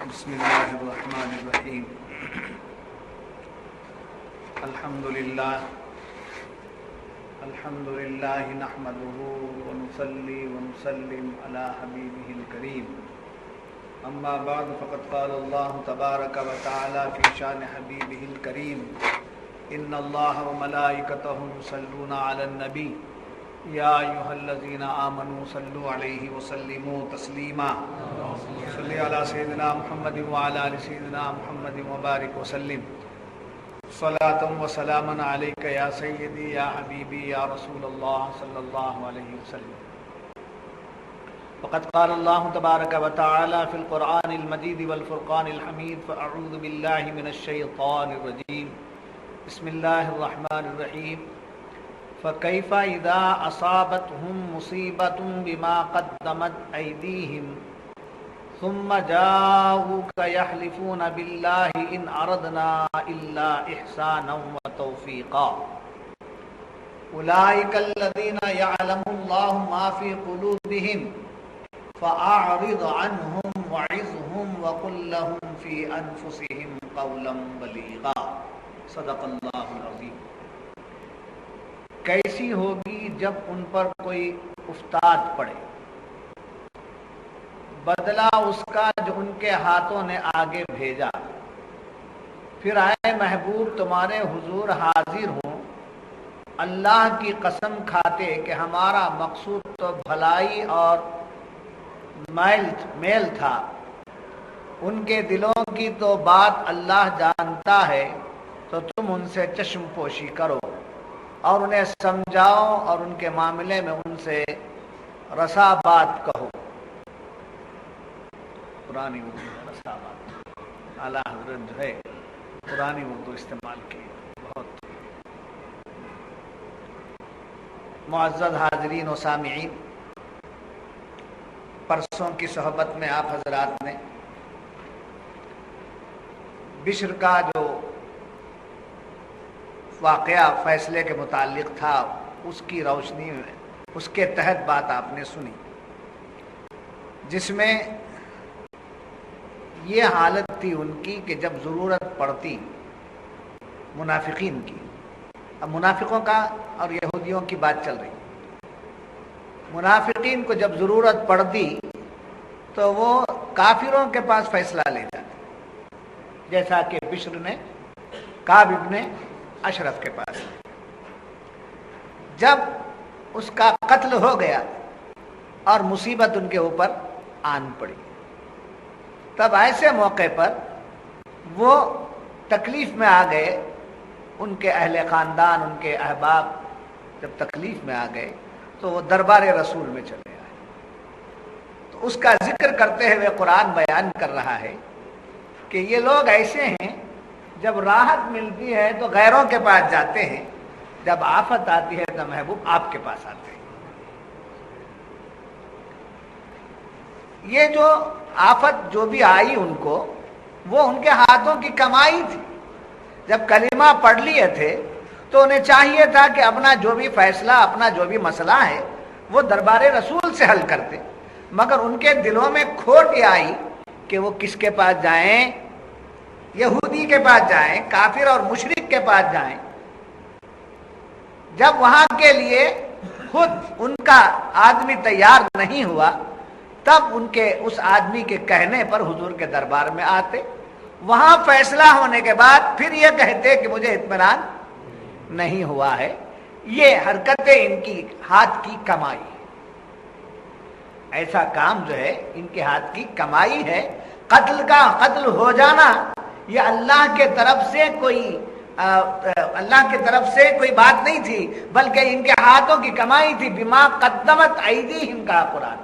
بسم اللہ الرحمن الرحیم الحمد للہ نحمده ونصلي ونسلم على حبیبه الکریم اما بعد فقد قال اللہ تبارک وتعالی فی شان حبیبه الکریم ان اللہ وملائکته یصلون علی النبی یا ایھا الذین آمنوا صلوا علیہ وسلموا تسلیما صلی علی سیدنا محمد وعلی آل سیدنا محمد وبارک وسلم صلاۃ و سلاما علیک یا سیدی یا حبیبی یا رسول اللہ صلی اللہ علیہ وسلم وقد قال اللہ تبارک وتعالی فی القرآن المجید والفرقان الحمید فاعوذ باللہ من الشیطان الرجیم بسم اللہ الرحمن الرحیم فَكَيْفَ إِذَا أَصَابَتْهُمْ مُصِيبَةٌ بِمَا قَدَّمَتْ أَيْدِيهِمْ ثُمَّ جَاءُوكَ يَحْلِفُونَ بِاللَّهِ إِنْ أَرَدْنَا إِلَّا إِحْسَانًا وَتَوْفِيقًا أُولَئِكَ الَّذِينَ يَعْلَمُ اللَّهُ مَا فِي قُلُوبِهِمْ فَأَعْرِضْ عَنْهُمْ وَعِظْهُمْ وَقُل لَّهُمْ فِي أَنفُسِهِمْ قَوْلًا بَلِيغًا صدق اللہ العظیم۔ کیسی ہوگی جب ان پر کوئی افتاد پڑے، بدلہ اس کا جو ان کے ہاتھوں نے آگے بھیجا، پھر آئے محبوب تمہارے حضور حاضر ہوں، اللہ کی قسم کھاتے کہ ہمارا مقصود تو بھلائی اور میل تھا، ان کے دلوں کی تو بات اللہ جانتا ہے، تو تم ان سے چشم پوشی کرو اور انہیں سمجھاؤ اور ان کے معاملے میں ان سے رسا بات کہو۔ پرانی اردو میں رسا بات، اعلیٰ حضرت جو ہے پرانی اردو استعمال کی بہت۔ معزز حاضرین و سامعین، پرسوں کی صحبت میں آپ حضرات نے بشر کا جو واقعہ فیصلے کے متعلق تھا، اس کی روشنی میں اس کے تحت بات آپ نے سنی، جس میں یہ حالت تھی ان کی کہ جب ضرورت پڑتی منافقین کی، اب منافقوں کا اور یہودیوں کی بات چل رہی، منافقین کو جب ضرورت پڑتی تو وہ کافروں کے پاس فیصلہ لے جاتے، جیسا کہ بشر نے کعب ابن اشرف کے پاس۔ جب اس کا قتل ہو گیا اور مصیبت ان کے اوپر آن پڑی، تب ایسے موقع پر وہ تکلیف میں آ گئے، ان کے اہل خاندان، ان کے احباب جب تکلیف میں آ گئے تو وہ دربار رسول میں چلے آئے۔ تو اس کا ذکر کرتے ہوئے قرآن بیان کر رہا ہے کہ یہ لوگ ایسے ہیں، جب راحت ملتی ہے تو غیروں کے پاس جاتے ہیں، جب آفت آتی ہے تو محبوب آپ کے پاس آتے ہیں۔ یہ جو آفت جو بھی آئی ان کو، وہ ان کے ہاتھوں کی کمائی تھی۔ جب کلمہ پڑھ لیے تھے تو انہیں چاہیے تھا کہ اپنا جو بھی فیصلہ، اپنا جو بھی مسئلہ ہے وہ دربار رسول سے حل کرتے، مگر ان کے دلوں میں کھوٹ یہ آئی کہ وہ کس کے پاس جائیں، یہودی کے پاس جائیں، کافر اور مشرک کے پاس جائیں۔ جب وہاں کے لیے خود ان کا آدمی تیار نہیں ہوا، تب ان کے اس آدمی کے کہنے پر حضور کے دربار میں آتے، وہاں فیصلہ ہونے کے بعد پھر یہ کہتے کہ مجھے اطمینان نہیں ہوا ہے۔ یہ حرکتیں ان کی ہاتھ کی کمائی ہے، ایسا کام جو ہے ان کے ہاتھ کی کمائی ہے۔ قتل ہو جانا یہ اللہ کے طرف سے کوئی بات نہیں تھی، بلکہ ان کے ہاتھوں کی کمائی تھی۔ بما قدمت ایدیہم کا قرآن،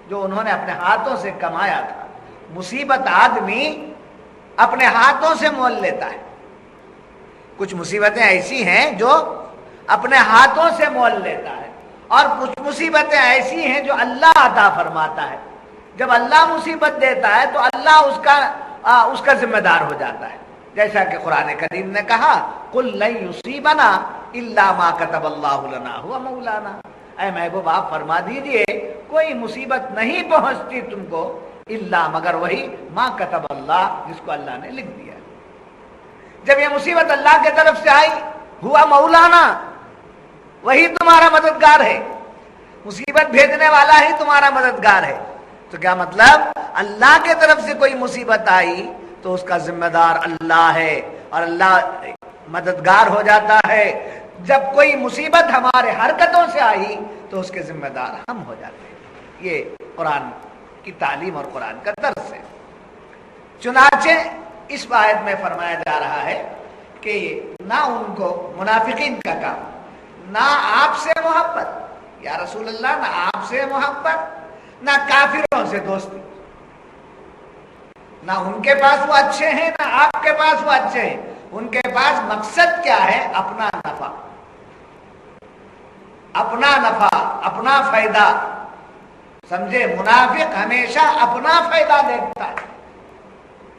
جو انہوں نے اپنے ہاتھوں سے کمایا تھا۔ مصیبت آدمی اپنے ہاتھوں سے مول لیتا ہے، کچھ مصیبتیں ایسی ہیں جو اپنے ہاتھوں سے مول لیتا ہے، اور کچھ مصیبتیں ایسی ہیں جو اللہ عطا فرماتا ہے۔ جب اللہ مصیبت دیتا ہے تو اللہ اس کا ذمہ دار ہو جاتا ہے، جیسا کہ قرآن کریم نے کہا قُلْ لَن يُصِيبَنَا إِلَّا مَا كَتَبَ اللَّهُ لَنَا هُوَ مَوْلَانَا۔ اے محبوب آپ فرما دیجئے کوئی مصیبت نہیں پہنچتی تم کو الا مگر وہی ما کتب اللہ جس کو اللہ نے لکھ دیا. جب یہ مصیبت اللہ کی طرف سے آئی ہوا مولانا وہی تمہارا مددگار ہے, مصیبت بھیجنے والا ہی تمہارا مددگار ہے. تو کیا مطلب اللہ کی طرف سے کوئی مصیبت آئی تو اس کا ذمہ دار اللہ ہے اور اللہ مددگار ہو جاتا ہے. جب کوئی مصیبت ہمارے حرکتوں سے آئی تو اس کے ذمہ دار ہم ہو جاتے ہیں. یہ قرآن کی تعلیم اور قرآن کا درس ہے. چنانچہ اس آیت میں فرمایا جا رہا ہے کہ نہ ان کو منافقین کا کام, نہ آپ سے محبت یا رسول اللہ, نہ آپ سے محبت, نہ کافروں سے دوستی. نہ ان کے پاس وہ اچھے ہیں نہ آپ کے پاس وہ اچھے ہیں. ان کے پاس مقصد کیا ہے؟ اپنا نفع, اپنا نفع, اپنا فائدہ. سمجھے, منافق ہمیشہ اپنا فائدہ دیکھتا ہے.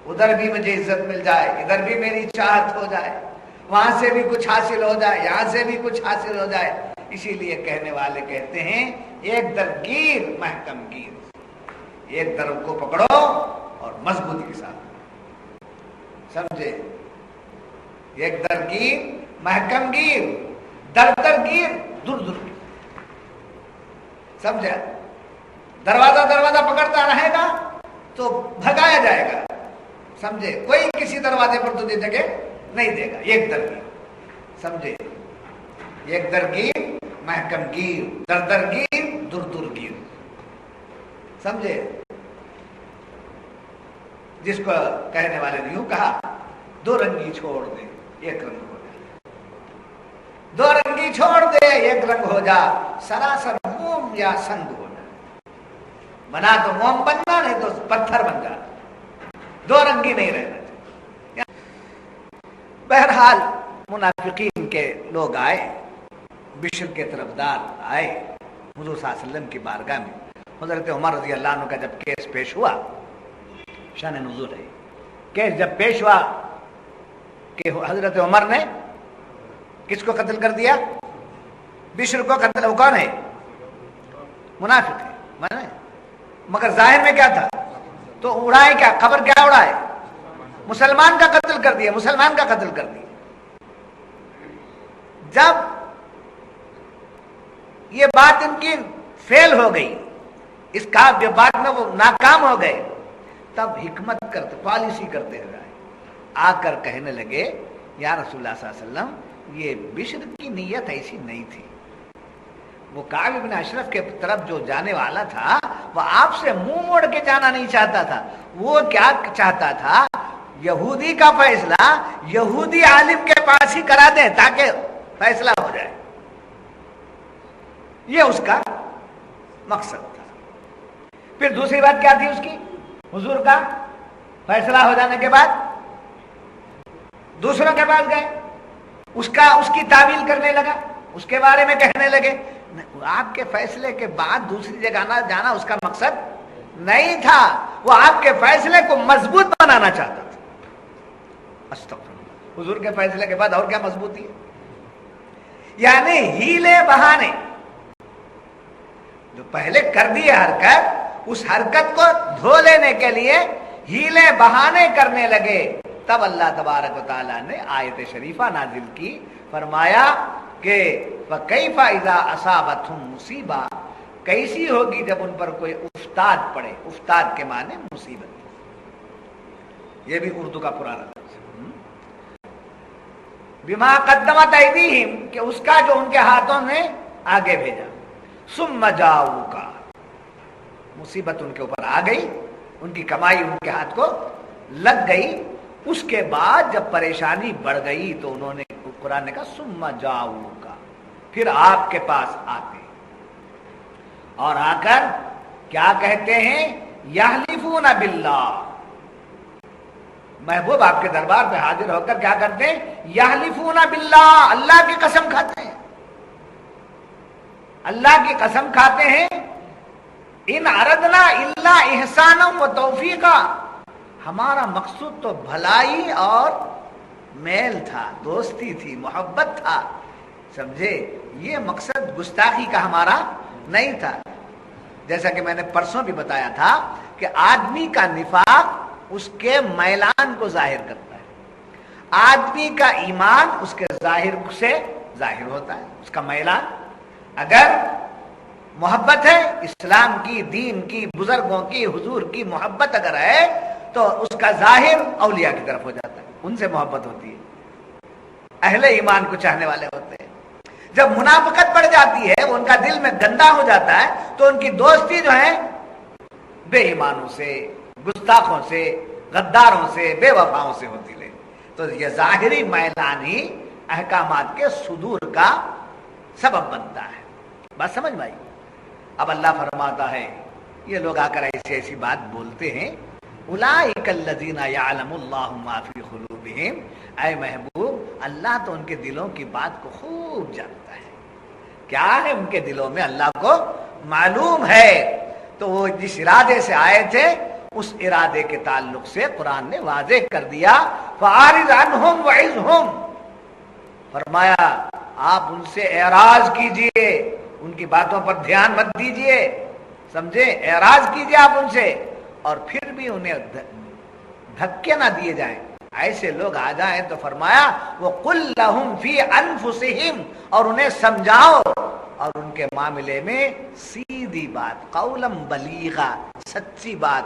ادھر بھی مجھے عزت مل جائے, ادھر بھی میری چاہت ہو جائے, وہاں سے بھی کچھ حاصل ہو جائے, یہاں سے بھی کچھ حاصل ہو جائے. اسی لیے کہنے والے کہتے ہیں ایک در گیر محکم گیر, ایک در کو پکڑو اور مضبوطی کے ساتھ. سمجھے, ایک در گیر محکم گیر, در در گیر دور دور گیر. سمجھا, دروازہ پکڑتا رہے گا تو بھگایا جائے گا. سمجھے, کوئی کسی دروازے پر تجھے جگہ نہیں دے گا. ایک در گیر, سمجھے, ایک در گیر محکم گیر, در در گیر دور دور گیر. سمجھے, جس کو کہنے والے نے یوں کہا دو رنگی چھوڑ دے ایک رنگ ہو جا, دو رنگی چھوڑ دے ایک رنگ ہو جا, سراسر موم یا سنگ ہو جا. بنا تو موم بننا, نہیں تو پتھر بن جا, دو رنگی نہیں رہنا چاہیے. بہرحال منافقین کے لوگ آئے, بشر کے طرفدار آئے حضور صلی اللہ علیہ وسلم کی بارگاہ میں. حضرت عمر رضی اللہ عنہ کا جب کیس پیش ہوا, شان نزول ہے, کیس جب پیش ہوا کہ حضرت عمر نے کس کو قتل کر دیا؟ بشر کو قتل. وہ کون ہے؟ منافق ہے, مگر ظاہر میں کیا تھا؟ تو اڑائے کیا, خبر کیا اڑائے؟ مسلمان کا قتل کر دیا, مسلمان کا قتل کر دیا. جب یہ بات ان کی فیل ہو گئی, اس کا بات میں وہ ناکام ہو گئے, تب حکمت کرتے, پالیسی کرتے ہوئے آ کر کہنے لگے یا رسول اللہ صلی اللہ علیہ وسلم یہ بشر کی نیت ایسی نہیں تھی. وہ کعب بن اشرف کے طرف جو جانے والا تھا وہ آپ سے منہ موڑ کے جانا نہیں چاہتا تھا. وہ کیا چاہتا تھا؟ یہودی کا فیصلہ یہودی عالم کے پاس ہی کرا دیں تاکہ فیصلہ ہو جائے. یہ اس کا مقصد تھا. پھر دوسری بات کیا تھی اس کی؟ حضور کا فیصلہ ہو جانے کے بعد دوسروں کے پاس گئے, اس کی تعویل کرنے لگا, اس کے بارے میں کہنے لگے. آپ کے فیصلے کے بعد دوسری جگہ جانا اس کا مقصد نہیں تھا, وہ آپ کے فیصلے کو مضبوط بنانا چاہتا تھا. استغفر, حضور کے فیصلے کے بعد اور کیا مضبوطی ہے؟ یعنی ہیلے بہانے جو پہلے کر دیے حرکت, اس حرکت کو دھو لینے کے لیے ہیلے بہانے کرنے لگے. تب اللہ تبارک و تعالیٰ نے آیت شریفہ نازل کی, فرمایا کہ فَكَيْفَ إِذَا أَصَابَتْهُمْ مُصِيبَةٌ, کیسی ہوگی جب ان پر کوئی افتاد پڑے. افتاد کے معنی مصیبت, یہ بھی اردو کا پرانا لفظ ہے. بِمَا قَدَّمَتْ أَيْدِيهِمْ, کہ اس کا جو ان کے ہاتھوں نے آگے بھیجا. ثُمَّ جَاءُوكَ, مصیبت ان کے اوپر آ گئی, ان کی کمائی ان کے ہاتھ کو لگ گئی. اس کے بعد جب پریشانی بڑھ گئی تو انہوں نے, قرآن نے کہا ثم جاؤک, پھر آپ کے پاس آتے اور آ کر کیا کہتے ہیں؟ یحلفون باللہ, محبوب آپ کے دربار پہ حاضر ہو کر کیا کرتے ہیں؟ یحلفون باللہ, اللہ کی قسم کھاتے ہیں, اللہ کی قسم کھاتے ہیں. ان اردنا الا احسانا و توفیقا, ہمارا مقصود تو بھلائی اور میل تھا, دوستی تھی, محبت تھا. سمجھے, یہ مقصد گستاخی کا ہمارا نہیں تھا. جیسا کہ میں نے پرسوں بھی بتایا تھا کہ کہ آدمی کا نفاق اس کے میلان کو ظاہر کرتا ہے، آدمی کا ایمان اس کے ظاہر سے ظاہر ہوتا ہے، اس کا میلان اگر محبت ہے اسلام کی، دین کی، بزرگوں کی، حضور کی محبت اگر ہے تو اس کا ظاہر اولیاء کی طرف ہو جاتا ہے، ان سے محبت ہوتی ہے، اہل ایمان کو چاہنے والے ہوتے ہیں۔ جب منافقت بڑھ جاتی ہے، ان کا دل میں گندا ہو جاتا ہے، تو ان کی دوستی جو ہے بے ایمانوں سے، گستاخوں سے، غداروں سے، بے وفاؤں سے ہوتی ہے۔ تو یہ ظاہری میلان ہی احکامات کے صدور کا سبب بنتا ہے۔ بات سمجھ میں آئی؟ اب اللہ فرماتا ہے، یہ لوگ آ کر ایسی ایسی بات بولتے ہیں، اولئک الذین یعلم اللہ ما فی قلوبہم، اے محبوب اللہ تو ان کے دلوں کی بات کو خوب جانتا ہے، کیا ہے ان کے دلوں میں اللہ کو معلوم ہے۔ تو وہ جس ارادے سے آئے تھے اس ارادے کے تعلق سے قرآن نے واضح کر دیا، فَأَعْرِضْ عَنْهُمْ وَعِظْهُمْ، فرمایا آپ ان سے اعراض کیجئے، ان کی باتوں پر دھیان مت دیجئے، سمجھے، اعراض کیجئے آپ ان سے، اور پھر بھی انہیں دھکے نہ دیے جائیں، ایسے لوگ آ جائیں تو فرمایا وَقُلْ لَهُمْ فِي أَنفُسِهِمْ، اور انہیں سمجھاؤ، اور ان کے معاملے میں سیدھی بات، قولاً بلیغا، سچی بات،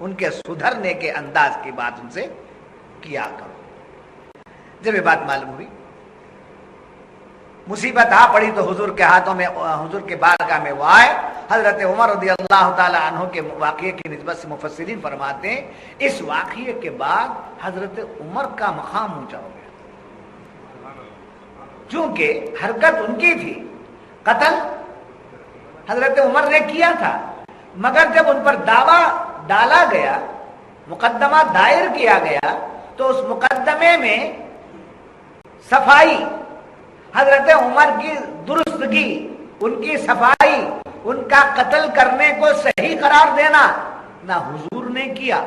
ان کے سدھرنے کے انداز کی بات ان سے کیا کرو۔ جب یہ بات معلوم ہوئی، مصیبت آ پڑی تو حضور کے ہاتھوں میں، حضور کے بارگاہ میں وہ آئے۔ حضرت عمر رضی اللہ تعالی عنہ کے واقعے کی نسبت سے مفسرین فرماتے ہیں اس واقعے کے بعد حضرت عمر کا مقام اونچا ہو گیا، چونکہ حرکت ان کی تھی، قتل حضرت عمر نے کیا تھا، مگر جب ان پر دعویٰ ڈالا گیا، مقدمہ دائر کیا گیا، تو اس مقدمے میں صفائی، حضرت عمر کی درستگی، ان کی صفائی، ان کا قتل کرنے کو صحیح قرار دینا نہ حضور نے کیا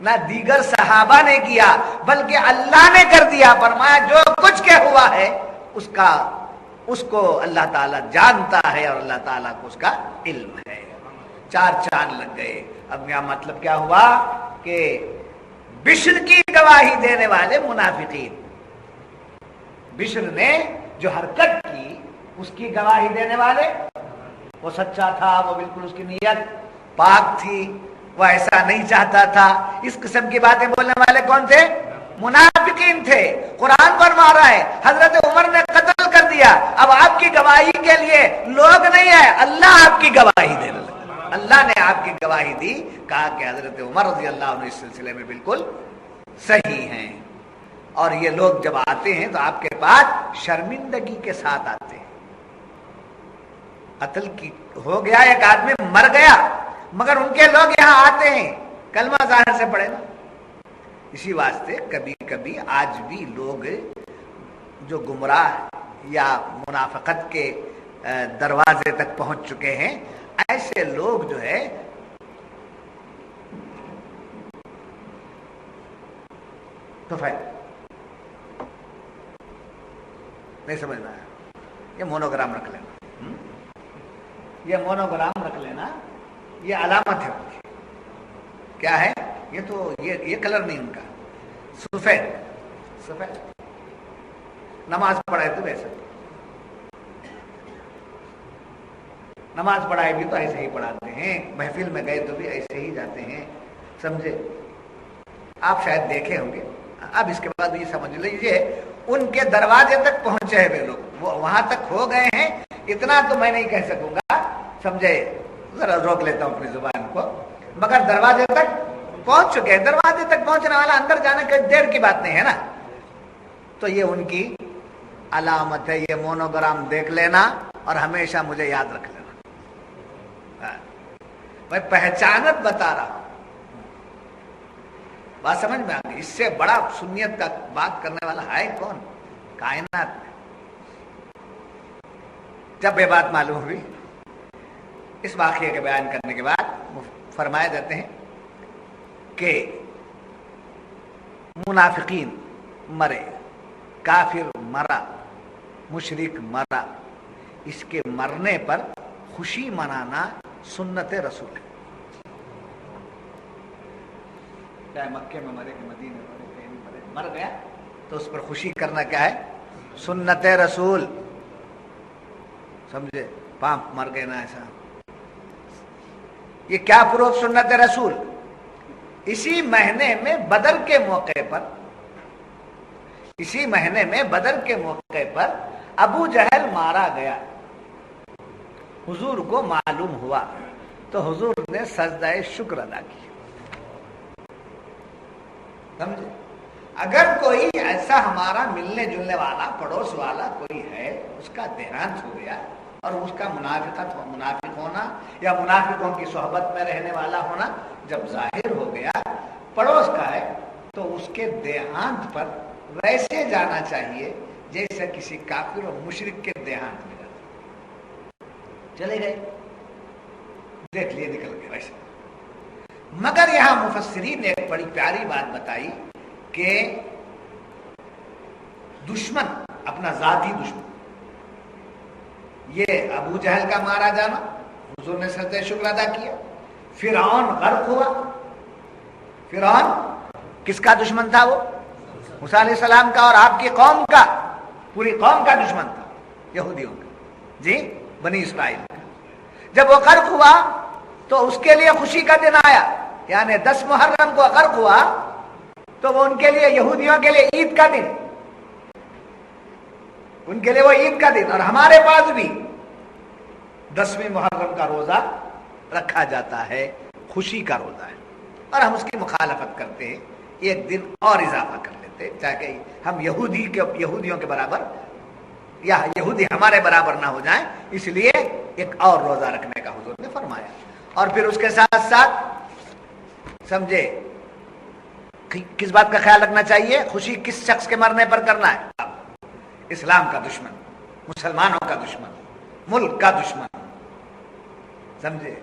نہ دیگر صحابہ نے کیا، بلکہ اللہ نے کر دیا۔ فرمایا جو کچھ کے ہوا ہے اس کو اللہ تعالیٰ جانتا ہے اور اللہ تعالیٰ کو اس کا علم ہے۔ چار چاند لگ گئے۔ اب یہاں مطلب کیا ہوا کہ بشر کی گواہی دینے والے منافقین، بشر نے جو حرکت کی اس کی گواہی دینے والے، وہ سچا تھا، وہ بالکل اس کی نیت پاک تھی، وہ ایسا نہیں چاہتا تھا، اس قسم کی باتیں بولنے والے کون تھے؟ منافقین تھے۔ قرآن فرما رہا ہے حضرت عمر نے قتل کر دیا، اب آپ کی گواہی کے لیے لوگ نہیں ہے، اللہ آپ کی گواہی دے رہا، اللہ نے آپ کی گواہی دی، کہا کہ حضرت عمر رضی اللہ عنہ اس سلسلے میں بالکل صحیح ہیں۔ اور یہ لوگ جب آتے ہیں تو آپ کے پاس شرمندگی کے ساتھ آتے ہیں، قتل کی ہو گیا، ایک آدمی مر گیا، مگر ان کے لوگ یہاں آتے ہیں، کلمہ ظاہر سے پڑھے نا۔ اسی واسطے کبھی کبھی آج بھی لوگ جو گمراہ یا منافقت کے دروازے تک پہنچ چکے ہیں، ایسے لوگ جو ہے تو نہیں سمجھ میں آیا، یہ مونوگرام رکھ لینا، یہ مونوگرام رکھ لینا، یہ علامت ہے ان کی۔ کیا ہے یہ؟ تو یہ کلر نہیں ان کا، سفید سفید۔ نماز پڑھائے تو ویسے، نماز پڑھائے بھی تو ایسے ہی پڑھاتے ہیں، محفل میں گئے تو بھی ایسے ہی جاتے ہیں، سمجھے؟ آپ شاید دیکھے ہوں گے۔ اب اس کے بعد یہ سمجھ لیجیے ان کے دروازے تک پہنچے ہوئے لوگ، وہ وہاں تک ہو گئے ہیں، اتنا تو میں نہیں کہہ سکوں گا، سمجھے؟ ذرا روک لیتا ہوں اپنی زبان کو، مگر دروازے تک پہنچ چکے ہیں۔ دروازے تک پہنچنے والا اندر جانے کی دیر کی بات نہیں ہے نا، تو یہ ان کی علامت ہے۔ یہ مونوگرام دیکھ لینا اور ہمیشہ مجھے یاد رکھ لینا، میں پہچانت بتا رہا ہوں۔ بات سمجھ میں آ گئی؟ اس سے بڑا سنیت کا بات کرنے والا ہے کون کائنات میں؟ جب یہ بات معلوم ہوئی، اس واقعے کے بیان کرنے کے بعد فرمائے جاتے ہیں کہ منافقین مرے، کافر مرا، مشرک مرا، اس کے مرنے پر خوشی منانا سنت رسول ہے۔ چاہے مکے میں مرے کہ مدینے میں مرے کہیں بھی مرے، مر گیا تو اس پر خوشی کرنا کیا ہے؟ سنت رسول. سمجھے؟ پاپ مر گئے نا ایسا. یہ کیا پروف سنت رسول؟ اسی مہینے میں بدر کے موقع پر، اسی مہینے میں بدر کے موقع پر ابو جہل مارا گیا. حضور کو معلوم ہوا تو حضور نے سجدہ شکر ادا کیا. سمجھے؟ اگر کوئی ایسا ہمارا ملنے جلنے والا پڑوس والا کوئی ہے، اس کا دیہانت ہو گیا اور اس کا منافق ہونا یا منافقوں کی صحبت میں رہنے والا ہونا جب ظاہر ہو گیا، پڑوس کا ہے، تو اس کے دیہانت پر ویسے جانا چاہیے جیسے کسی کافر اور مشرک کے دیہانت میں جاتا. چلے گئے، دیکھ لیے، نکل گئے ویسے. مگر یہاں مفسرین نے ایک بڑی پیاری بات بتائی کہ دشمن، اپنا ذاتی دشمن، یہ ابو جہل کا مارا جانا، حضور نے سجدہ شکر ادا کیا. فرعون غرق ہوا. فرعون کس کا دشمن تھا؟ وہ موسیٰ علیہ السلام کا اور آپ کی قوم کا، پوری قوم کا دشمن تھا، یہودیوں کا، جی، بنی اسرائیل کا. جب وہ غرق ہوا تو اس کے لیے خوشی کا دن آیا، یعنی 10 محرم کو غرق ہوا تو وہ ان کے لیے، یہودیوں کے لیے عید کا دن، ان کے لیے وہ عید کا دن. اور ہمارے پاس بھی 10ویں محرم کا روزہ رکھا جاتا ہے، خوشی کا روزہ ہے، اور ہم اس کی مخالفت کرتے ہیں، ایک دن اور اضافہ کر لیتے تاکہ ہم یہودیوں کے برابر یا یہودی ہمارے برابر نہ ہو جائیں، اس لیے ایک اور روزہ رکھنے کا حضور نے فرمایا. اور پھر اس کے ساتھ ساتھ سمجھے کس بات کا خیال رکھنا چاہیے؟ خوشی کس شخص کے مرنے پر کرنا ہے؟ اسلام کا دشمن، مسلمانوں کا دشمن، ملک کا دشمن. سمجھے؟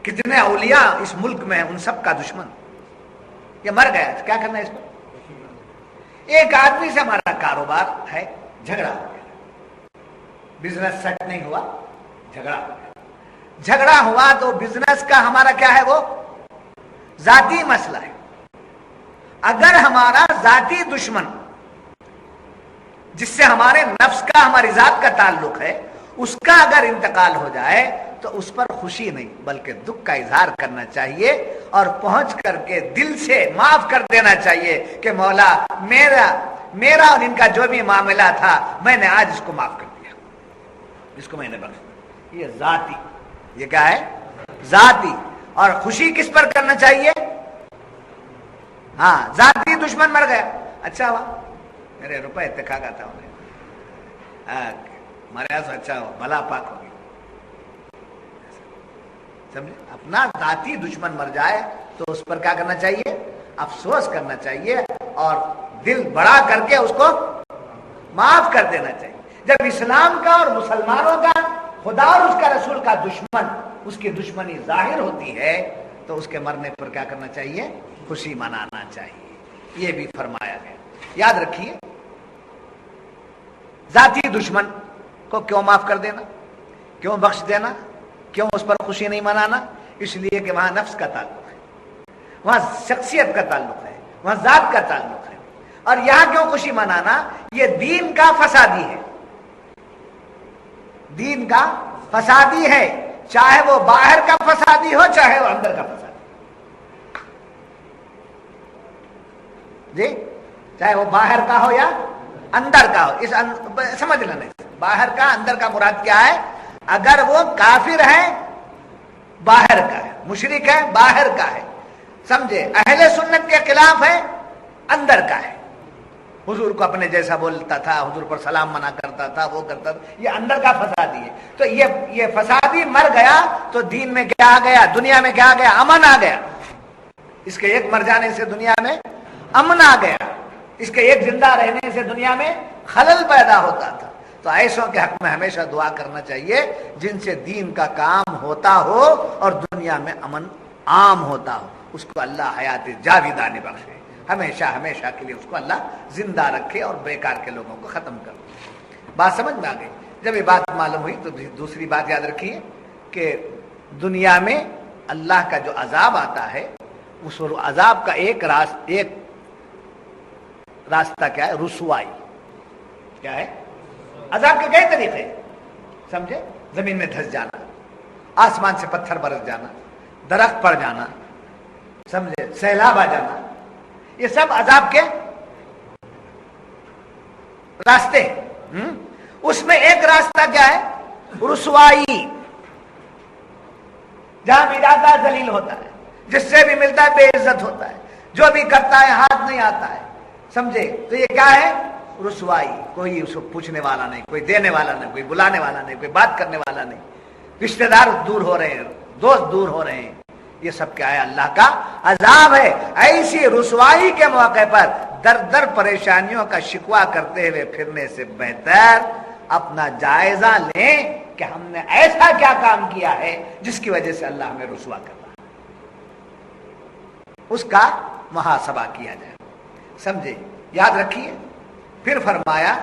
کتنے اولیاء اس ملک میں ہیں، ان سب کا دشمن. یہ مر گیا، کیا کرنا ہے اس کو؟ ایک آدمی سے ہمارا کاروبار ہے، جھگڑا ہو گیا، بزنس سیٹ نہیں ہوا، جھگڑا ہو گیا. جھگڑا ہوا تو بزنس کا ہمارا کیا ہے؟ وہ ذاتی مسئلہ ہے. اگر ہمارا ذاتی دشمن جس سے ہمارے نفس کا، ہماری ذات کا تعلق ہے، اس کا اگر انتقال ہو جائے تو اس پر خوشی نہیں بلکہ دکھ کا اظہار کرنا چاہیے، اور پہنچ کر کے دل سے معاف کر دینا چاہیے کہ مولا میرا اور ان کا جو بھی معاملہ تھا میں نے آج اس کو معاف کر دیا، اس کو میں نے بخش دیا. یہ ذاتی، یہ کیا ہے؟ ذاتی. اور خوشی کس پر کرنا چاہیے؟ ہاں، ذاتی دشمن مر گیا، اچھا ہوا، میرے روپے اتقاق آتا انہیں مریا تو اچھا ہو، بھلا پاک ہوگی. سمجھے؟ اپنا ذاتی دشمن مر جائے تو اس پر کیا کرنا چاہیے؟ افسوس کرنا چاہیے اور دل بڑا کر کے اس کو معاف کر دینا چاہیے. جب اسلام کا اور مسلمانوں کا، خدا اور اس کا رسول کا دشمن، اس کی دشمنی ظاہر ہوتی ہے تو اس کے مرنے پر کیا کرنا چاہیے؟ خوشی منانا چاہیے. یہ بھی فرمایا گیا. یاد رکھیے، ذاتی دشمن کو کیوں معاف کر دینا، کیوں بخش دینا، کیوں اس پر خوشی نہیں منانا؟ اس لیے کہ وہاں نفس کا تعلق ہے، وہاں شخصیت کا تعلق ہے، وہاں ذات کا تعلق ہے. اور یہاں کیوں خوشی منانا؟ یہ دین کا فسادی ہے، دین کا فسادی ہے، چاہے وہ باہر کا فسادی ہو چاہے وہ اندر کا فسادی. جی، چاہے وہ باہر کا ہو یا اندر کا ہو. اس سمجھ لینا، باہر کا اندر کا مراد کیا ہے؟ اگر وہ کافر ہے باہر کا ہے، مشرک ہے باہر کا ہے، سمجھے، اہل سنت کے خلاف ہے اندر کا ہے، حضور کو اپنے جیسا بولتا تھا، حضور پر سلام منع کرتا تھا، وہ کرتا تھا، یہ اندر کا فسادی ہے. تو یہ فسادی مر گیا تو دین میں کیا آ گیا؟ دنیا میں کیا آ گیا؟ امن آ گیا. اس کے ایک مر جانے سے دنیا میں امن آ گیا، اس کے ایک زندہ رہنے سے دنیا میں خلل پیدا ہوتا تھا. تو ایسوں کے حق میں ہمیشہ دعا کرنا چاہیے جن سے دین کا کام ہوتا ہو اور دنیا میں امن عام ہوتا ہو. اس کو اللہ حیات جاویدانی بخشے، ہمیشہ ہمیشہ کے لیے اس کو اللہ زندہ رکھے اور بیکار کے لوگوں کو ختم کر دے. بات سمجھ میں آ گئی؟ جب یہ بات معلوم ہوئی تو دوسری بات یاد رکھیے کہ دنیا میں اللہ کا جو عذاب آتا ہے اس عذاب کا ایک راستہ کیا ہے؟ رسوائی. کیا ہے؟ عذاب کے کئی طریقے سمجھے؟ زمین میں دھس جانا، آسمان سے پتھر برس جانا، درخت پڑ جانا، سمجھے، سیلاب آ جانا، یہ سب عذاب کے راستے. اس میں ایک راستہ کیا ہے؟ رسوائی. جہاں بھی جاتا ہے ذلیل ہوتا ہے، جس سے بھی ملتا ہے بے عزت ہوتا ہے، جو بھی کرتا ہے ہاتھ نہیں آتا ہے، سمجھے. تو یہ کیا ہے؟ رسوائی. کوئی اس کو پوچھنے والا نہیں، کوئی دینے والا نہیں، کوئی بلانے والا نہیں، کوئی بات کرنے والا نہیں، رشتہ دار دور ہو رہے ہیں، دوست دور ہو رہے ہیں. یہ سب کیا ہے؟ اللہ کا عذاب ہے. ایسی رسوائی کے موقع پر در در پریشانیوں کا شکوہ کرتے ہوئے پھرنے سے بہتر اپنا جائزہ لیں کہ ہم نے ایسا کیا کام کیا ہے جس کی وجہ سے اللہ ہمیں رسوا کر رہا ہے. اس کا محاسبہ کیا جائے. سمجھے؟ یاد رکھیے. پھر فرمایا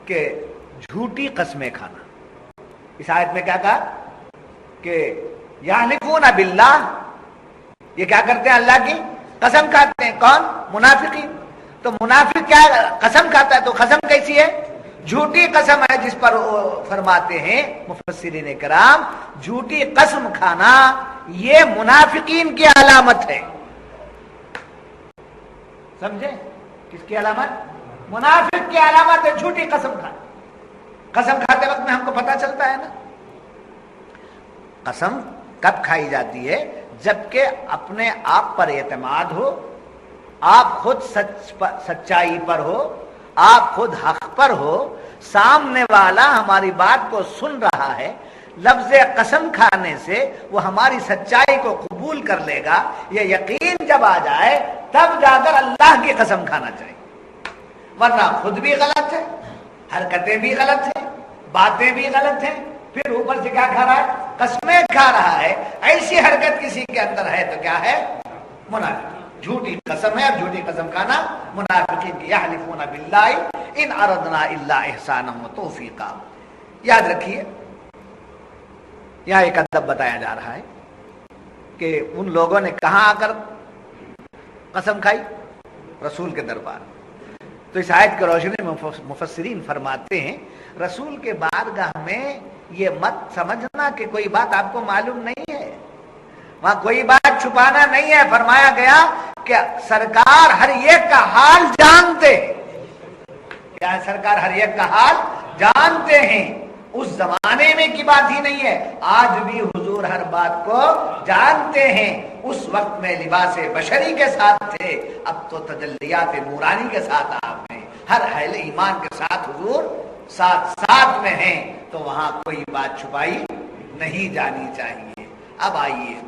کہ جھوٹی قسمیں کھانا. اس آیت میں کیا کہا؟ کہ یحلفون باللہ، یہ کیا کرتے ہیں؟ اللہ کی قسم کھاتے ہیں. کون؟ منافقین. تو منافق کیا قسم کھاتا ہے؟ تو قسم کیسی ہے؟ جھوٹی قسم ہے، جس پر فرماتے ہیں مفسرین کرام جھوٹی قسم کھانا یہ منافقین کی علامت ہے. سمجھے؟ کس کی علامت؟ منافق کی علامت ہے جھوٹی قسم کھانا. قسم کھاتے وقت میں ہم کو پتہ چلتا ہے نا. قسم کب کھائی جاتی ہے؟ جبکہ اپنے آپ پر اعتماد ہو، آپ خود سچائی پر ہو، آپ خود حق پر ہو، سامنے والا ہماری بات کو سن رہا ہے. لفظ قسم کھانے سے وہ ہماری سچائی کو قبول کر لے گا. یہ یقین جب آ جائے تب جا کر اللہ کی قسم کھانا چاہیے. ورنہ خود بھی غلط ہے، حرکتیں بھی غلط ہیں، باتیں بھی غلط ہیں، پھر اوپر سے کیا کھا رہا ہے؟ قسمیں کھا رہا ہے. ایسی حرکت کسی کے اندر ہے تو کیا ہے؟ منافق. جھوٹی قسم ہے. اب جھوٹی قسم کھانا منافقین کی. یحلفون باللہ ان اردنا الا احسانا وتوفیقا. یاد رکھیے یہاں ایک ادب بتایا جا رہا ہے کہ ان لوگوں نے کہاں آ کر قسم کھائی؟ رسول کے دربار. تو اس آیت کی روشنی میں مفسرین فرماتے ہیں رسول کے بارگاہ میں یہ مت سمجھنا کہ کوئی بات آپ کو معلوم نہیں ہے، وہاں کوئی بات چھپانا نہیں ہے. فرمایا گیا کہ سرکار ہر ایک کا حال جانتے ہیں. کیا ہے؟ سرکار ہر ایک کا حال جانتے ہیں. اس زمانے میں کی بات ہی نہیں ہے، آج بھی حضور ہر بات کو جانتے ہیں. اس وقت میں لباس بشری کے ساتھ تھے، اب تو تجلیات نورانی کے ساتھ آپ ہیں. ہر اہل ایمان کے ساتھ حضور ساتھ میں ہیں. تو وہاں کوئی بات چھپائی نہیں جانی چاہیے. اب آئیے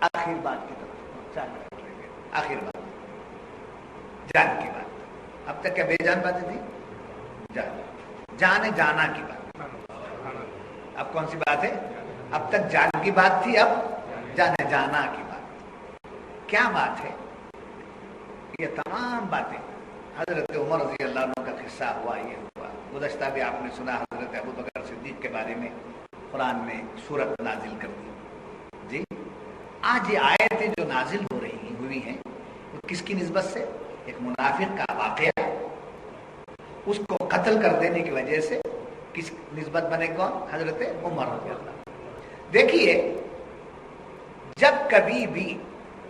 آخر بات کی طرف. آخر بات جان کی بات. اب تک کیا بے جان باتیں تھی؟ جانے جانا کی بات. اب کون سی بات ہے؟ اب تک جان کی بات تھی، اب جانے جانا کی بات. کیا بات ہے؟ یہ تمام باتیں حضرت عمر رضی اللہ عنہ کا قصہ ہوا. یہ ہوا گزشتہ بھی آپ نے سنا حضرت ابو بکر صدیق کے بارے میں قرآن نے سورت نازل کر دی. جی آج یہ آیتیں جو نازل ہو رہی ہوئی ہیں وہ کس کی نسبت سے؟ ایک منافق کا واقعہ، اس کو قتل کر دینے کی وجہ سے کس نسبت بنے؟ کون؟ حضرت عمر رضی اللہ. دیکھیے جب کبھی بھی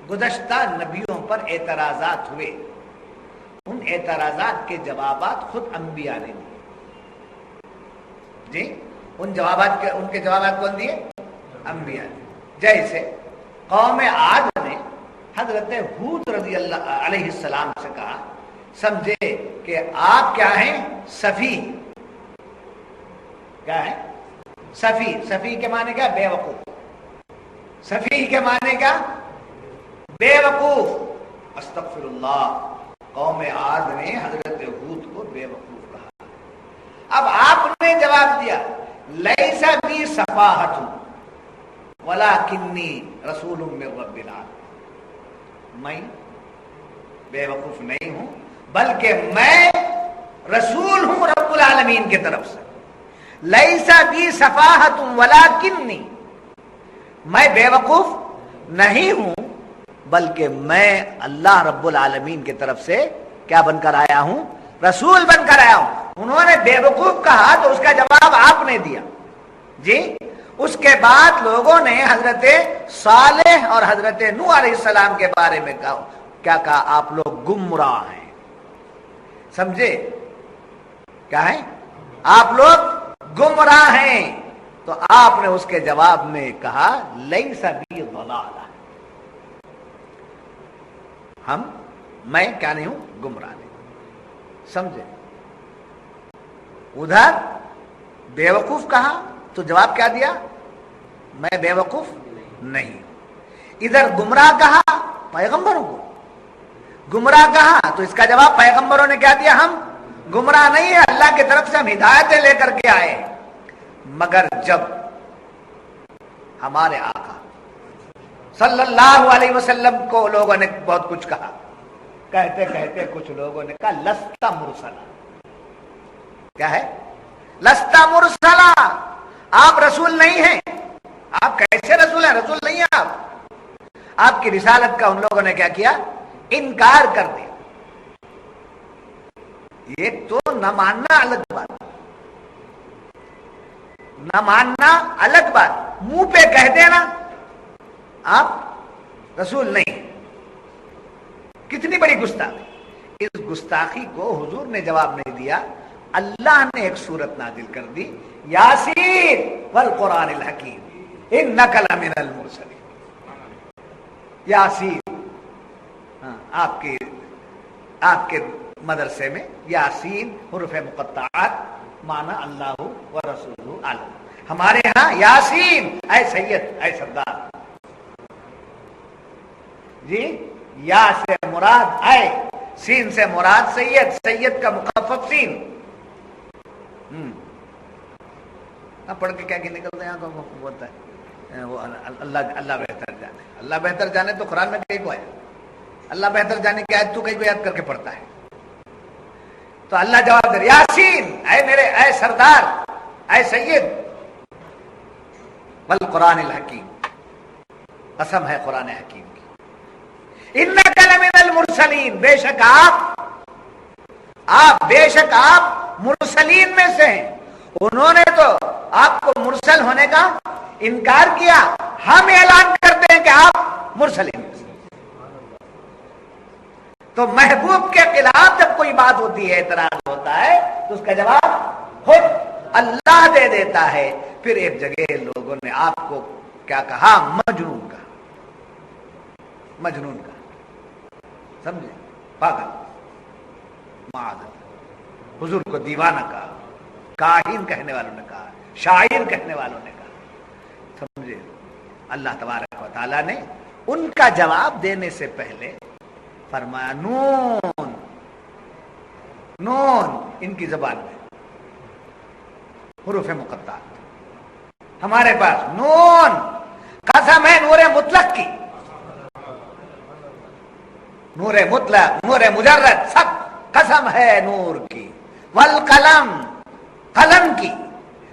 گزشتہ نبیوں پر اعتراضات ہوئے، ان اعتراضات کے جوابات خود انبیاء نے دیے. جی ان کے جوابات کون دیے؟ انبیاء نے. جیسے قوم عاد نے حضرت ہود رضی اللہ علیہ السلام سے کہا، سمجھے کہ آپ کیا ہیں؟ سفی. کیا ہے؟ سفی. سفی کے معنی کیا؟ بے وقوف. سفی کے معنی کیا؟ بے وقوف. استغفر اللہ. قوم عاد نے حضرت ہود کو بے وقوف کہا. اب آپ نے جواب دیا لیس بی سفاہۃ ولکنی رسول من رب العالمین. میں بے وقوف نہیں ہوں بلکہ میں رسول ہوں رب العالمین کی طرف سے. لیس بی سفاہۃ ولکنی، میں بے وقوف نہیں ہوں، بلکہ میں اللہ رب العالمین کی طرف سے کیا بن کر آیا ہوں؟ رسول بن کر آیا ہوں۔ انہوں نے بے وقوف کہا تو اس کا جواب آپ نے دیا جی۔ اس کے بعد لوگوں نے حضرت صالح اور حضرت نوح علیہ السلام کے بارے میں کہا، کیا کہا؟ آپ لوگ گمراہ ہیں۔ سمجھے کیا ہے؟ آپ لوگ گمراہ ہیں۔ تو آپ نے اس کے جواب میں کہا لیس بی ضلالہ، میں کیا نہیں ہوں؟ گمراہ نہیں۔ سمجھے؟ ادھر بے وقوف کہا تو جواب کیا دیا؟ میں بے وقوف نہیں۔ ادھر گمراہ کہا پیغمبروں کو، گمراہ کہا تو اس کا جواب پیغمبروں نے کیا دیا؟ ہم گمراہ نہیں ہے، اللہ کی طرف سے ہم ہدایتیں لے کر کے آئے۔ مگر جب ہمارے آقا صلی اللہ علیہ وسلم کو لوگوں نے بہت کچھ کہا، کہتے کہتے کچھ لوگوں نے کہا لستا مرسلا۔ کیا ہے؟ لستا مرسلا، آپ رسول نہیں ہیں۔ آپ کیسے رسول ہیں؟ رسول نہیں ہیں آپ کی رسالت کا ان لوگوں نے کیا کیا؟ انکار کر دیا۔ ایک تو نہ ماننا الگ بات، نہ ماننا الگ بات، منہ پہ کہہ دینا آپ رسول نہیں، کتنی بڑی گستاخی۔ اس گستاخی کو حضور نے جواب نہیں دیا، اللہ نے ایک سورت نازل کر دی، یاسین والقرآن الحکیم انک لمن المرسلین۔ یاسین، آپ کے مدرسے میں یاسین حروف مقطعات معنی اللہ و رسولہ عالم، ہمارے ہاں یاسین اے سید اے سردار جی۔ یا سے مراد اے، سین سے مراد سید، سید کا مخفف سین۔ پڑھ کے کیا نکلتے ہیں کو بولتا ہے وہ اللہ بہتر جانے، اللہ بہتر جانے تو قرآن میں کہیں کو ہے، اللہ بہتر جانے کی آیت تو کہیں کو یاد کر کے پڑھتا ہے۔ تو اللہ جواب دے یاسین اے میرے اے سردار اے سید، والقرآن الحکیم، قسم ہے قرآن حکیم کی، انک لمن المرسلین، بے شک آپ مرسلین میں سے ہیں۔ انہوں نے تو آپ کو مرسل ہونے کا انکار کیا، ہم اعلان کرتے ہیں کہ آپ مرسلین میں سے۔ تو محبوب کے خلاف جب کوئی بات ہوتی ہے، اعتراض ہوتا ہے، تو اس کا جواب خود اللہ دے دیتا ہے۔ پھر ایک جگہ لوگوں نے آپ کو کیا کہا؟ مجنون کا، مجنون کا، سمجھے؟ پاگل، معاذ، حضور کو دیوانہ کہا، کاہن کہنے والوں نے کہا، شاعر کہنے والوں نے کہا، سمجھے؟ اللہ تبارک و تعالیٰ نے ان کا جواب دینے سے پہلے فرمایا نون، نون ان کی زبان میں حروف مقطعات، ہمارے پاس نون قسم ہے نور مطلق کی، نور مطلق، نور مجرد، سب قسم ہے نور کی، والقلم، قلم کی،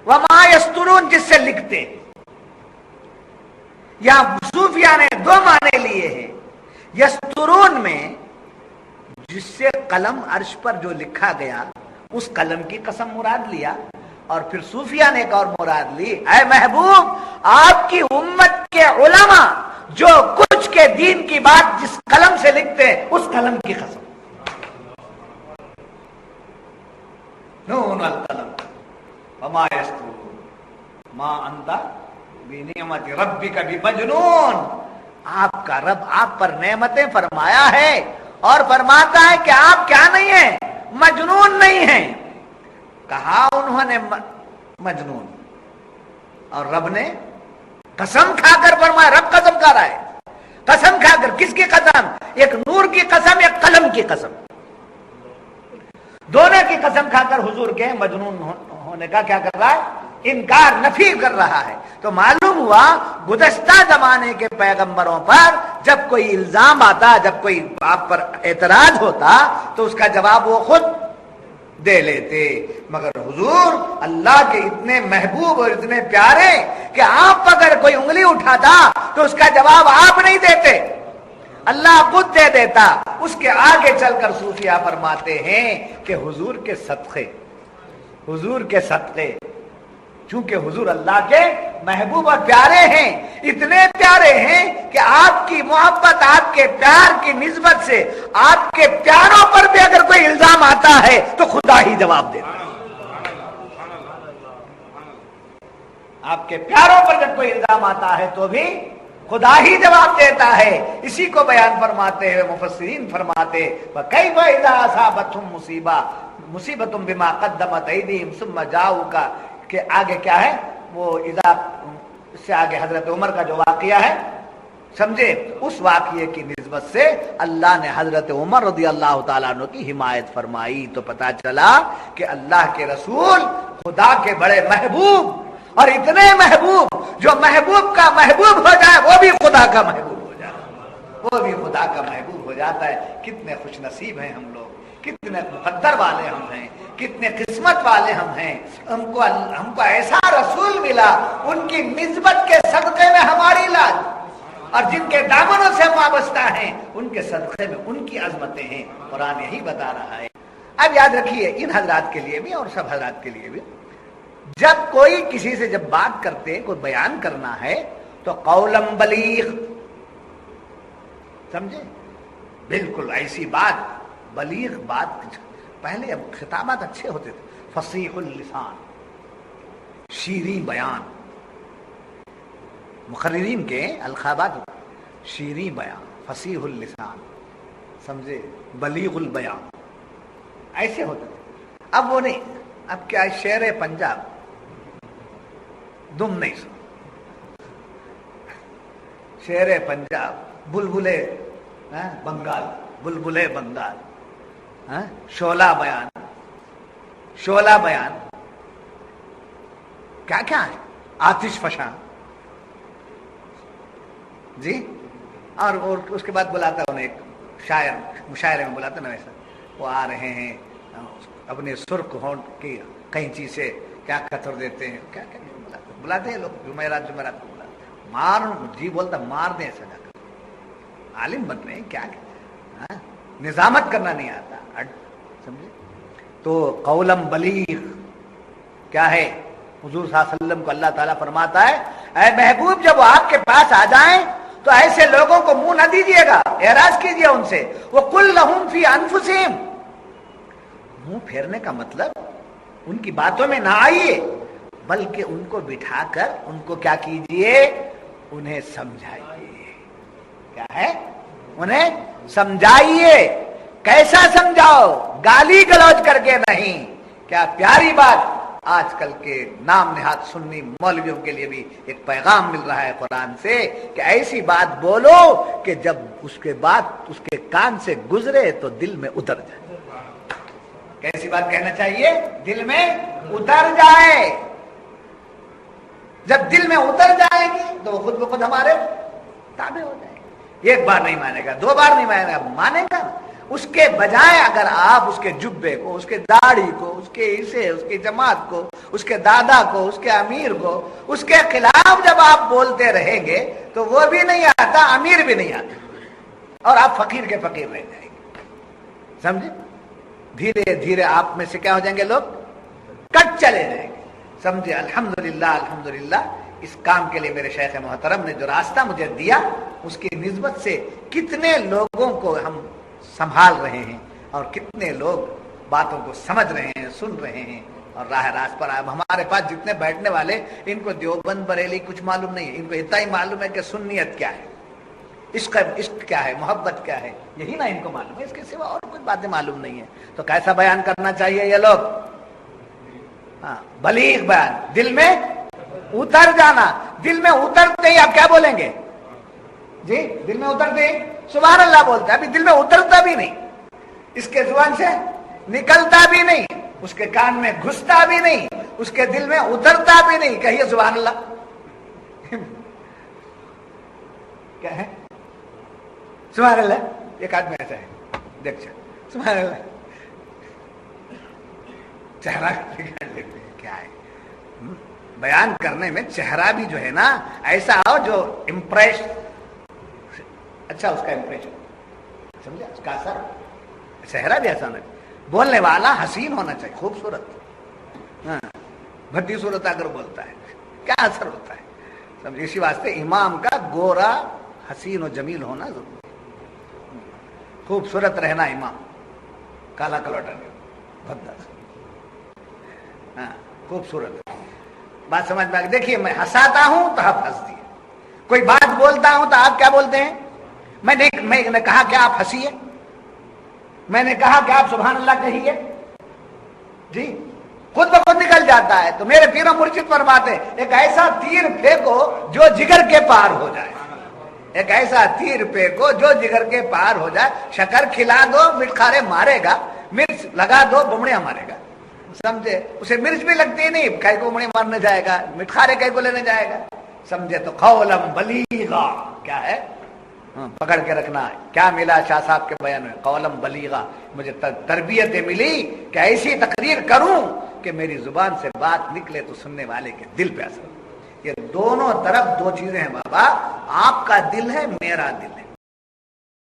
وما یسترون جس سے لکھتے۔ یہاں صوفیہ نے دو معنی لیے ہیں، یسترون میں جس سے قلم عرش پر جو لکھا گیا اس قلم کی قسم مراد لیا، اور پھر صوفیہ نے ایک اور مراد لی، اے محبوب آپ کی امت کے علماء جو کچھ کے دین کی بات جس قلم سے لکھتے ہیں اس قلم کی قسم۔ نون والقلم وما یسطرون ما انت بنعمت ربک بمجنون۔ آپ کا رب آپ پر نعمتیں فرمایا ہے اور فرماتا ہے کہ آپ کیا نہیں ہیں؟ مجنون نہیں ہیں۔ کہا انہوں نے مجنون، اور رب نے قسم کھا کر فرمایا، رب قسم کھا رہا ہے، قسم کھا کر۔ کس کی قسم؟ ایک نور کی قسم، ایک قلم کی قسم، دونوں کی قسم کھا کر حضور کے مجنون ہونے کا کیا کر رہا ہے؟ انکار، نفی کر رہا ہے۔ تو معلوم ہوا گزشتہ زمانے کے پیغمبروں پر جب کوئی الزام آتا، جب کوئی آپ پر اعتراض ہوتا، تو اس کا جواب وہ خود دے لیتے، مگر حضور اللہ کے اتنے محبوب اور اتنے پیارے کہ آپ اگر کوئی انگلی اٹھاتا تو اس کا جواب آپ نہیں دیتے، اللہ خود دے دیتا۔ اس کے آگے چل کر صوفیہ فرماتے ہیں کہ حضور کے صدقے، حضور کے صدقے، چونکہ حضور اللہ کے محبوب اور پیارے ہیں، اتنے پیارے ہیں کہ آپ کی محبت، آپ کے پیار کی نسبت سے آپ کے پیاروں پر بھی اگر کوئی الزام آتا ہے تو خدا ہی جواب دیتا ہے۔ آپ کے پیاروں پر جب کوئی الزام آتا ہے تو بھی خدا ہی جواب دیتا ہے۔ اسی کو بیان فرماتے ہیں مفسرین، فرماتے وَكَيْفَ إِذَا أَصَابَتْهُمْ مُصِيبَةٌ بِمَا قَدَّمَتْ أَيْدِيهِمْ ثُمَّ جَاءُوكَ کہ آگے کیا ہے وہ اذا، اس سے آگے حضرت عمر کا جو واقعہ ہے سمجھے، اس واقعے کی نسبت سے اللہ نے حضرت عمر رضی اللہ تعالیٰ عنہ کی حمایت فرمائی، تو پتا چلا کہ اللہ کے رسول خدا کے بڑے محبوب، اور اتنے محبوب جو محبوب کا محبوب ہو جائے وہ بھی خدا کا محبوب ہو جاتا ہے، وہ بھی خدا کا محبوب ہو جاتا ہے۔ کتنے خوش نصیب ہیں ہم لوگ، کتنے مقدر والے ہم ہیں، کتنے قسمت والے ہم ہیں، ہم کو ایسا رسول ملا، ان کی نسبت کے صدقے میں ہماری لاج، اور جن کے دامنوں سے ہم وابستہ ہیں ان کے صدقے میں ان کی عظمتیں ہیں۔ قرآن یہی بتا رہا ہے۔ اب یاد رکھیے ان حضرات کے لیے بھی اور سب حضرات کے لیے بھی، جب کوئی کسی سے جب بات کرتے، کوئی بیان کرنا ہے تو قولم بلیغ، سمجھے، بالکل ایسی بات، بلیغ بات۔ پہلے اب خطابات اچھے ہوتے تھے، فصیح اللسان، شیریں بیان، مقررین کے الخابات، شیریں بیان، فصیح اللسان، سمجھے، بلیغ البیان، ایسے ہوتے تھے۔ اب وہ نہیں، اب کیا شعر پنجاب دم نہیں سن، شعر پنجاب، بلبلے بنگال، بلبلے بنگال، شعلہ بیان، شعلہ بیان، کیا کیا ہے، آتش فشاں، جی، اور اس کے بعد بلاتا انہیں ایک شاعر، مشاعرے میں بلاتا نا ویسا، وہ آ رہے ہیں اپنے سرخ ہونٹ کی قینچی سے کیا قطر دیتے ہیں، کیا کیا بلاتے ہیں لوگ، جمعرات جمعرات کو بلاتے ہیں، مار، جی بولتا مار دیں ایسا جا کر، عالم بن رہے ہیں، کیا کیا نظامت کرنا نہیں آتا، سمجھے۔ تو قولم بلیغ کیا ہے، حضور صلی اللہ علیہ وسلم کو اللہ تعالیٰ فرماتا ہے اے محبوب جب وہ آپ کے پاس آ جائیں تو ایسے لوگوں کو منہ نہ دیجیے گا، اعراض کیجیے ان سے، وَقُلْ لَهُمْ فِي أَنفُسِهِمْ، منہ پھیرنے کا مطلب ان کی باتوں میں نہ آئیے، بلکہ ان کو بٹھا کر ان کو کیا کیجیے، انہیں سمجھائیے، کیا ہے، انہیں سمجھائیے۔ کیسا سمجھاؤ، گالی گلوچ کر کے نہیں۔ کیا پیاری بات، آج کل کے نام نہاد سنی مولویوں کے لیے بھی ایک پیغام مل رہا ہے قرآن سے کہ ایسی بات بولو کہ جب اس کے بعد اس کے کان سے گزرے تو دل میں اتر جائے۔ کیسی بات کہنا چاہیے، دل میں اتر جائے۔ جب دل میں اتر جائے گی تو وہ خود بخود ہمارے تابع ہو جائے گی۔ ایک بار نہیں مانے گا، دو بار نہیں مانے گا، مانے گا۔ اس کے بجائے اگر آپ اس کے جبے کو، اس کے داڑھی کو، اس کے اسے، اس کی جماعت کو، اس کے دادا کو، اس کے امیر کو، اس کے خلاف جب آپ بولتے رہیں گے تو وہ بھی نہیں آتا، امیر بھی نہیں آتا، اور آپ فقیر کے فقیر رہ جائیں گے، سمجھے۔ دھیرے دھیرے آپ میں سے کیا ہو جائیں گے، لوگ کٹ چلے جائیں گے، سمجھے۔ الحمدللہ الحمدللہ اس کام کے لیے میرے شیخ محترم نے جو راستہ مجھے دیا، اس کی نسبت سے کتنے لوگوں کو ہم سنبھال رہے ہیں، اور کتنے لوگ باتوں کو سمجھ رہے ہیں، سن رہے ہیں، اور راہ راست پر اب ہمارے پاس جتنے بیٹھنے والے، ان کو دیوبند بریلی کچھ معلوم نہیں ہے، ان کو اتنا ہی معلوم ہے کہ سنیت کیا ہے، عشق کیا ہے، محبت کیا ہے، یہی نہ ان کو معلوم ہے، اس کے سوا اور کوئی باتیں معلوم نہیں ہے۔ تو کیسا بیان کرنا چاہیے یہ لوگ، ہاں، بلیغ بیان، دل میں اتر جانا۔ دل میں اترتے ہی آپ کیا بولیں گے، جی، دل میں اترتے ہی سبحان اللہ بولتا ہے، ابھی دل میں اترتا بھی نہیں، اس کے زبان سے نکلتا بھی نہیں، اس کے کان میں گھستا بھی نہیں، اس کے دل میں اترتا بھی نہیں۔ کہیے سبحان اللہ، کیا ہے سبحان اللہ۔ ایک آدمی ایسا ہے، دیکھ سبحان اللہ، چہرہ بگاڑ لیتے ہیں. کیا ہے بیان کرنے میں چہرہ بھی جو ہے نا ایسا ہو جو امپریس، اچھا اس کا امپریشن سمجھا، اس کا اثر. چہرہ بھی ایسا نہیں، بولنے والا حسین ہونا چاہیے، خوبصورت. ہاں بھٹی صورت اگر بولتا ہے کیا اثر ہوتا ہے سمجھے. اسی واسطے امام کا گورا حسین و جمیل ہونا ضروری، خوبصورت رہنا امام، کالا کلوٹا بھدا. ہاں خوبصورت بات سمجھ میں. دیکھیے میں ہنساتا ہوں تو آپ ہنس دیے، کوئی بات بولتا ہوں تو آپ کیا بولتے ہیں. میں نے کہا کہ آپ ہنسیے، میں نے کہا کہ آپ سبحان اللہ کہیے، جی خود بخود نکل جاتا ہے. تو میرے پیر و مرشد فرماتے ہیں ایک ایسا تیر پھینکو جو جگر کے پار ہو جائے. ایک ایسا تیر پھینکو جو جگر کے پار ہو جائے. شکر کھلا دو مٹخارے مارے گا، مرچ لگا دو بمڑیاں مارے گا. سمجھے، اسے مرچ بھی لگتی نہیں، کئی کو بمڑی مارنے جائے گا، مٹخارے کئی کو لینے جائے گا. سمجھے تو قولم بلیغا کیا ہے، پکڑ کے رکھنا ہے. کیا ملا شاہ صاحب کے بیان میں، قولم بلیغا. مجھے تربیت ملی کہ ایسی تقریر کروں کہ میری زبان سے بات نکلے تو سننے والے کے دل پہ اثر. یہ دونوں طرف دو چیزیں ہیں بابا، آپ کا دل ہے میرا دل ہے.